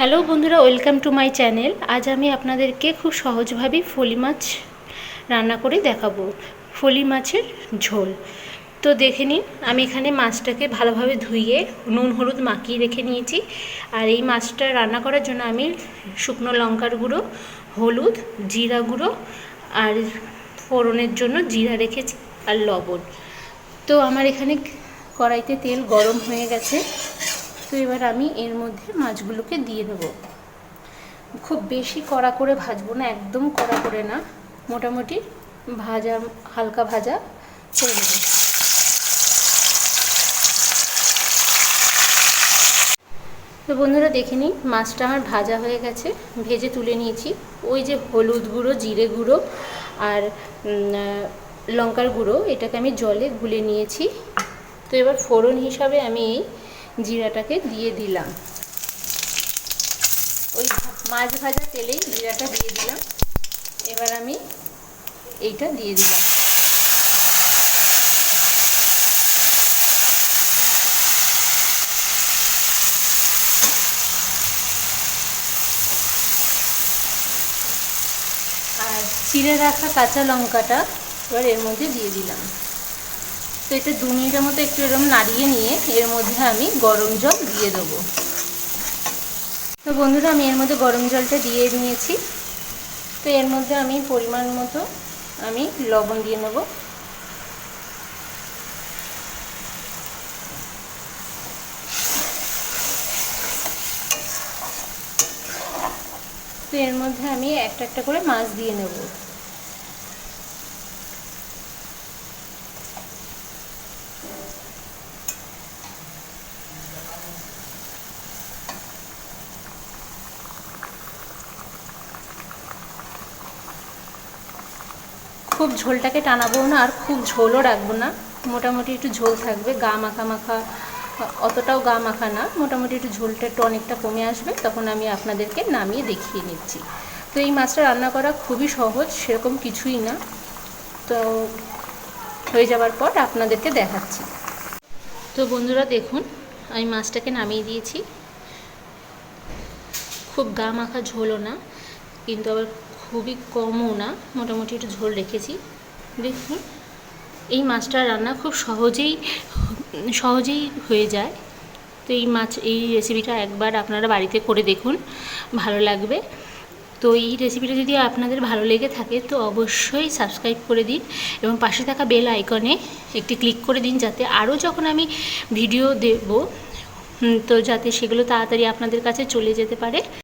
Hello বন্ধুরা, welcome to my channel. আজ আমি আপনাদেরকে খুব সহজভাবেই ফলি মাছ রান্না করে দেখাবো, ফলি মাছের ঝোল। তো দেখে নিন, আমি এখানে মাছটাকে ভালোভাবে ধুয়ে নুন হলুদ মাখিয়ে রেখে নিয়েছি। আর এই মাছটা রান্না করার জন্য আমি শুকনো লঙ্কার গুঁড়ো, হলুদ, জিরা গুঁড়ো আর ফোড়নের জন্য জিরা রেখেছি আর লবণ। তো আমার এখানে কড়াইতে তেল গরম হয়ে গেছে। তো এবার আমি এর মধ্যে মাছগুলোকে দিয়ে দেব। খুব বেশি কড়া করে ভাজবো না, একদম কড়া করে না, মোটামুটি ভাজা, হালকা ভাজা করে দেবো। তো বন্ধুরা দেখে নিন, মাছটা আমার ভাজা হয়ে গেছে, ভেজে তুলে নিয়েছি। ওই যে হলুদ গুঁড়ো, জিরে গুঁড়ো আর লঙ্কার গুঁড়ো, এটাকে আমি জলে গুলে নিয়েছি। তো এবার ফোড়ন হিসাবে আমি এই জিরাটাকে দিয়ে দিলাম। ওই মাছ ভাজা তেলেই জিরাটা দিয়ে দিলাম। এবার আমি এইটা দিয়ে দিলাম। আর চিড়ে রাখা কাঁচা লঙ্কাটা এবার এর মধ্যে দিয়ে দিলাম। তো এটা 2 মিনিটের মতো একটু এরকম নাড়িয়ে নিয়ে এর মধ্যে আমি গরম জল দিয়ে দেবো। তো বন্ধুরা, আমি এর মধ্যে গরম জলটা দিয়ে নিয়েছি। তো এর মধ্যে আমি পরিমাণ মতো আমি লবণ দিয়ে নেব। তো এর মধ্যে আমি একটা একটা করে মাছ দিয়ে নেব। খুব ঝোলটাকে টানাবো না আর খুব ঝোলও রাখবো না, মোটামুটি একটু ঝোল থাকবে, গা মাখা মাখা, অতটাও গা মাখা না, মোটামুটি একটু ঝোলটা একটু অনেকটা কমে আসবে, তখন আমি আপনাদেরকে নামিয়ে দেখিয়ে নিচ্ছি। তো এই মাছটা রান্না করা খুবই সহজ, সেরকম কিছুই না। তো হয়ে যাওয়ার পর আপনাদেরকে দেখাচ্ছি। তো বন্ধুরা দেখুন, আমি মাছটাকে নামিয়ে দিয়েছি। খুব গা মাখা ঝোলও না, কিন্তু আবার খুবই কমও না, মোটামুটি একটু ঝোল রেখেছি। দেখুন, এই মাছটা রান্না খুব সহজেই হয়ে যায়। তো এই রেসিপিটা একবার আপনারা বাড়িতে করে দেখুন, ভালো লাগবে। তো এই রেসিপিটা যদি আপনাদের ভালো লেগে থাকে তো অবশ্যই সাবস্ক্রাইব করে দিন এবং পাশে থাকা বেল আইকনে একটি ক্লিক করে দিন, যাতে আরও যখন আমি ভিডিও দেব তো যাতে সেগুলো তাড়াতাড়ি আপনাদের কাছে চলে যেতে পারে।